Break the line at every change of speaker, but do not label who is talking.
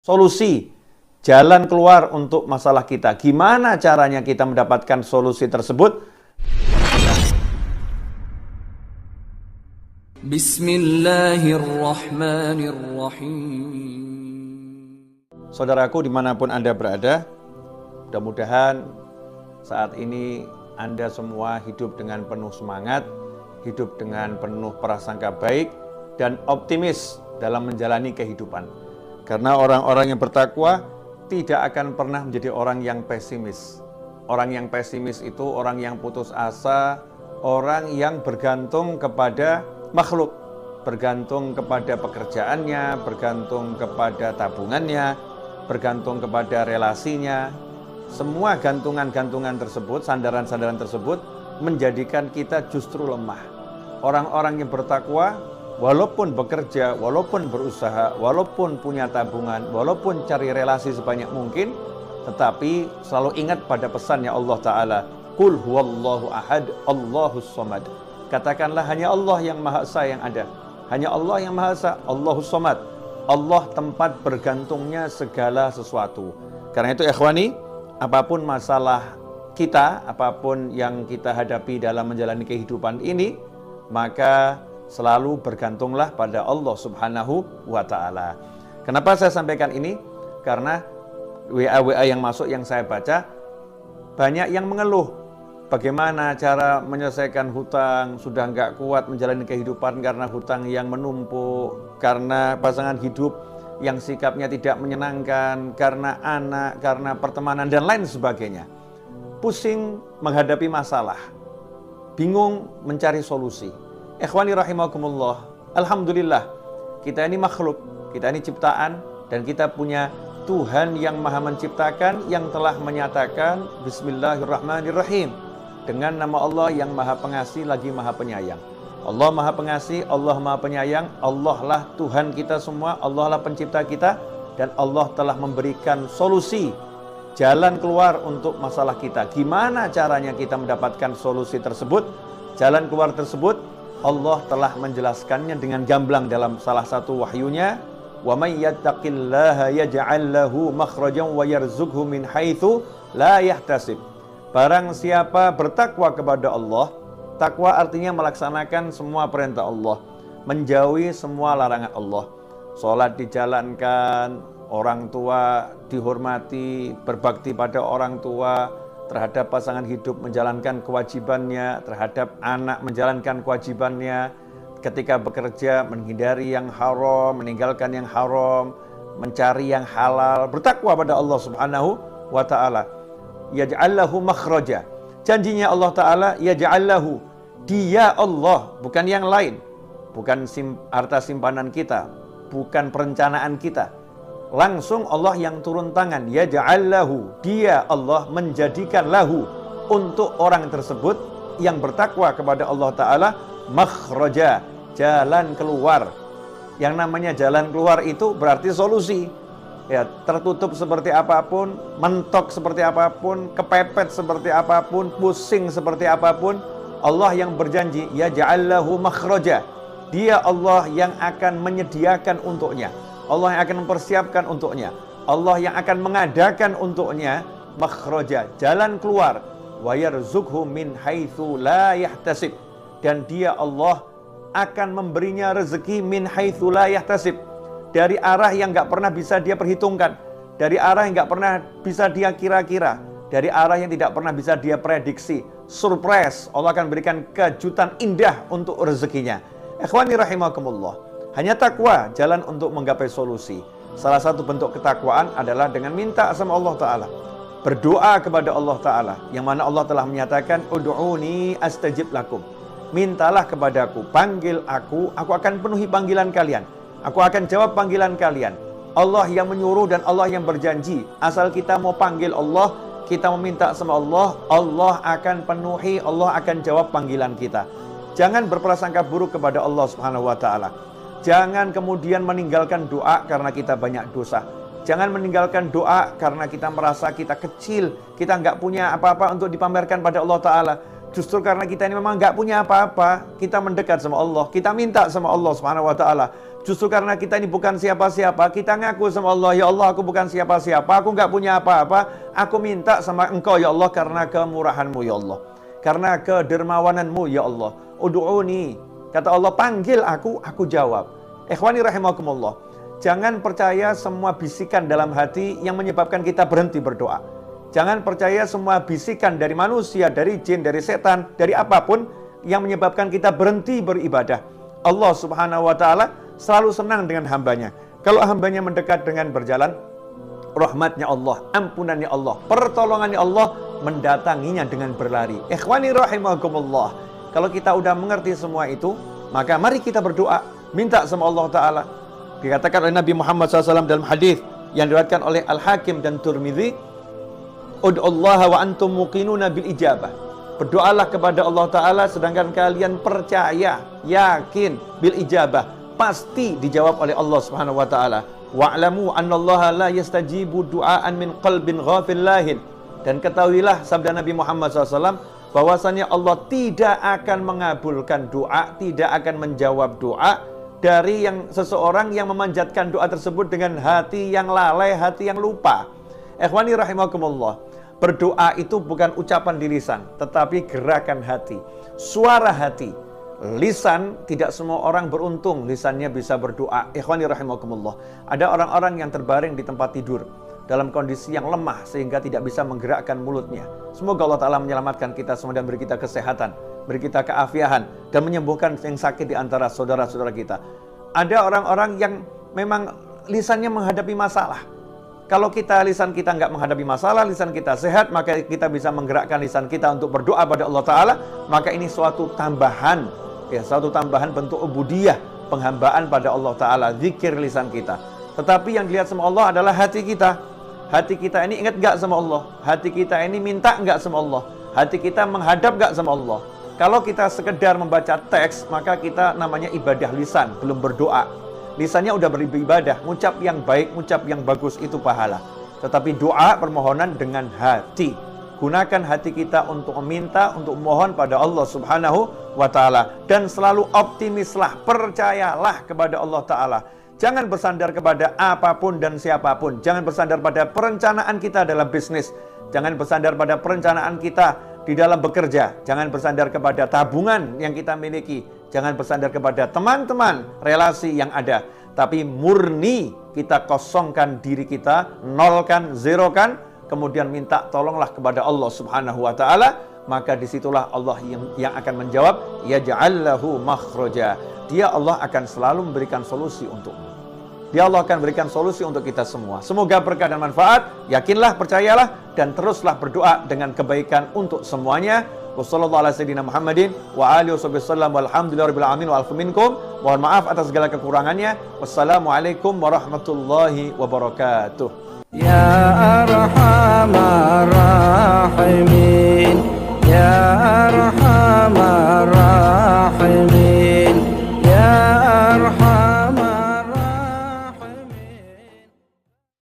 solusi, jalan keluar untuk masalah kita. Gimana caranya kita mendapatkan solusi tersebut?
Bismillahirrahmanirrahim.
Saudaraku dimanapun Anda berada, mudah-mudahan saat ini Anda semua hidup dengan penuh semangat, hidup dengan penuh prasangka baik, dan optimis dalam menjalani kehidupan. Karena orang-orang yang bertakwa tidak akan pernah menjadi orang yang pesimis. Orang yang pesimis itu orang yang putus asa, orang yang bergantung kepada makhluk, bergantung kepada pekerjaannya, bergantung kepada tabungannya, bergantung kepada relasinya. Semua gantungan-gantungan tersebut, sandaran-sandaran tersebut menjadikan kita justru lemah. Orang-orang yang bertakwa, walaupun bekerja, walaupun berusaha, walaupun punya tabungan, walaupun cari relasi sebanyak mungkin, tetapi selalu ingat pada pesannya Allah Ta'ala, Qul huwallahu ahad, Allahus somad. Katakanlah hanya Allah yang Maha Esa yang ada. Hanya Allah yang Maha Esa, Allahus somad. Allah tempat bergantungnya segala sesuatu. Karena itu ikhwani, apapun masalah kita, apapun yang kita hadapi dalam menjalani kehidupan ini, maka selalu bergantunglah pada Allah Subhanahu wa Ta'ala. Kenapa saya sampaikan ini? Karena WA-WA yang masuk yang saya baca, banyak yang mengeluh. Bagaimana cara menyelesaikan hutang, sudah nggak kuat menjalani kehidupan karena hutang yang menumpuk, karena pasangan hidup yang sikapnya tidak menyenangkan, karena anak, karena pertemanan, dan lain sebagainya. Pusing menghadapi masalah, bingung mencari solusi. Ikhwani rahimakumullah, alhamdulillah, kita ini makhluk, kita ini ciptaan, dan kita punya Tuhan yang maha menciptakan, yang telah menyatakan Bismillahirrahmanirrahim, dengan nama Allah yang maha pengasih lagi maha penyayang. Allah maha pengasih, Allah maha penyayang, Allah lah Tuhan kita semua, Allah lah pencipta kita, dan Allah telah memberikan solusi, jalan keluar untuk masalah kita. Gimana caranya kita mendapatkan solusi tersebut? Jalan keluar tersebut Allah telah menjelaskannya dengan gamblang dalam salah satu wahyunya, wa may yattaqillaha yaj'al lahu makhrajan wa yarzuqhu min haitsu la yahtasib. Barang siapa bertakwa kepada Allah, takwa artinya melaksanakan semua perintah Allah, menjauhi semua larangan Allah. Salat dijalankan, orang tua dihormati, berbakti pada orang tua, terhadap pasangan hidup menjalankan kewajibannya, terhadap anak menjalankan kewajibannya, ketika bekerja menghindari yang haram, meninggalkan yang haram, mencari yang halal, bertakwa pada Allah Subhanahu wa Ta'ala. Yaj'allahu makhraja. Janjinya Allah Ta'ala, yaj'allahu, dia Allah, bukan yang lain, bukan harta simpanan kita, bukan perencanaan kita. Langsung Allah yang turun tangan, ya ja'allahu, dia Allah menjadikan lahu, untuk orang tersebut yang bertakwa kepada Allah Ta'ala, makhraja, jalan keluar. Yang namanya jalan keluar itu berarti solusi. Ya, tertutup seperti apapun, mentok seperti apapun, kepepet seperti apapun, pusing seperti apapun, Allah yang berjanji, ya ja'allahu makhraja, dia Allah yang akan menyediakan untuknya, Allah yang akan mempersiapkan untuknya, Allah yang akan mengadakan untuknya makhraja, jalan keluar, wa yarzuqhu min haitsu la yahtasib, dan dia Allah akan memberinya rezeki min haitsu la yahtasib, dari arah yang enggak pernah bisa dia perhitungkan, dari arah yang enggak pernah bisa dia kira-kira, dari arah yang tidak pernah bisa dia prediksi. Surprise, Allah akan berikan kejutan indah untuk rezekinya. Ikhwani rahimakumullah, hanya takwa jalan untuk menggapai solusi. Salah satu bentuk ketakwaan adalah dengan minta sama Allah Ta'ala, berdoa kepada Allah Ta'ala, yang mana Allah telah menyatakan ud'uni astajib lakum, mintalah kepadaku, panggil aku akan penuhi panggilan kalian, aku akan jawab panggilan kalian. Allah yang menyuruh dan Allah yang berjanji, asal kita mau panggil Allah, kita meminta sama Allah, Allah akan penuhi, Allah akan jawab panggilan kita. Jangan berprasangka buruk kepada Allah Subhanahu wa Ta'ala. Jangan kemudian meninggalkan doa karena kita banyak dosa. Jangan meninggalkan doa karena kita merasa kita kecil, kita nggak punya apa-apa untuk dipamerkan pada Allah Ta'ala. Justru karena kita ini memang nggak punya apa-apa, kita mendekat sama Allah, kita minta sama Allah Subhanahu wa Ta'ala. Justru karena kita ini bukan siapa-siapa, kita ngaku sama Allah, ya Allah aku bukan siapa-siapa, aku nggak punya apa-apa, aku minta sama Engkau ya Allah karena kemurahan-Mu ya Allah, karena kedermawanan-Mu ya Allah. Ud'uni, kata Allah, panggil aku jawab. Ikhwani rahimakumullah, jangan percaya semua bisikan dalam hati yang menyebabkan kita berhenti berdoa. Jangan percaya semua bisikan dari manusia, dari jin, dari setan, dari apapun yang menyebabkan kita berhenti beribadah. Allah subhanahu wa ta'ala selalu senang dengan hambanya. Kalau hambanya mendekat dengan berjalan, rahmatnya Allah, ampunannya Allah, pertolongannya Allah mendatanginya dengan berlari. Ikhwani rahimakumullah, kalau kita udah mengerti semua itu, maka mari kita berdoa, minta sama Allah Ta'ala. Dikatakan oleh Nabi Muhammad SAW dalam hadis yang diriwayatkan oleh Al-Hakim dan Tirmidzi, ud'ullaha wa antum muqinuna bil ijabah. Berdoalah kepada Allah Ta'ala sedangkan kalian percaya, yakin bil ijabah, pasti dijawab oleh Allah Subhanahu wa taala. Wa'lamu annallaha la yastajibu du'aan min qalbin ghafil lahin. Dan ketahuilah sabda Nabi Muhammad SAW bahwasanya Allah tidak akan mengabulkan doa, tidak akan menjawab doa dari seseorang yang memanjatkan doa tersebut dengan hati yang lalai, hati yang lupa. Ikhwani rahimakumullah, berdoa itu bukan ucapan di lisan, tetapi gerakan hati, suara hati. Lisan, tidak semua orang beruntung lisannya bisa berdoa. Ikhwani rahimakumullah, ada orang-orang yang terbaring di tempat tidur dalam kondisi yang lemah sehingga tidak bisa menggerakkan mulutnya. Semoga Allah Ta'ala menyelamatkan kita semua dan beri kita kesehatan, beri kita keafiahan, dan menyembuhkan yang sakit di antara saudara-saudara kita. Ada orang-orang yang memang lisannya menghadapi masalah. Kalau lisan kita nggak menghadapi masalah, lisan kita sehat, maka kita bisa menggerakkan lisan kita untuk berdoa pada Allah Ta'ala. Maka ini suatu tambahan, suatu tambahan bentuk ubudiyah, penghambaan pada Allah Ta'ala, zikir lisan kita. Tetapi yang dilihat sama Allah adalah hati kita. Hati kita ini ingat nggak sama Allah? Hati kita ini minta nggak sama Allah? Hati kita menghadap nggak sama Allah? Kalau kita sekedar membaca teks, maka kita namanya ibadah lisan, belum berdoa. Lisannya udah beribadah, ngucap yang baik, ngucap yang bagus, itu pahala. Tetapi doa, permohonan dengan hati. Gunakan hati kita untuk meminta, untuk mohon pada Allah Subhanahu wa Ta'ala. Dan selalu optimislah, percayalah kepada Allah Ta'ala. Jangan bersandar kepada apapun dan siapapun. Jangan bersandar pada perencanaan kita dalam bisnis. Jangan bersandar pada perencanaan kita di dalam bekerja. Jangan bersandar kepada tabungan yang kita miliki. Jangan bersandar kepada teman-teman, relasi yang ada. Tapi murni kita kosongkan diri kita, nolkan, zerokan, kemudian minta tolonglah kepada Allah Subhanahu wa Ta'ala. Maka disitulah Allah yang akan menjawab, yaj'allahu makhraja. Dia Allah akan selalu memberikan solusi untukmu. Dia Allah akan berikan solusi untuk kita semua. Semoga berkah dan manfaat. Yakinlah, percayalah, dan teruslah berdoa dengan kebaikan untuk semuanya. Wassallallahu ala sayyidina Muhammadin wa alihi wasallam walhamdulillahirabbil alamin wa alfu minkum. Mohon maaf atas segala kekurangannya. Wassalamualaikum warahmatullahi wabarakatuh.
Ya Arhamar Rahimin, Ya Arhamar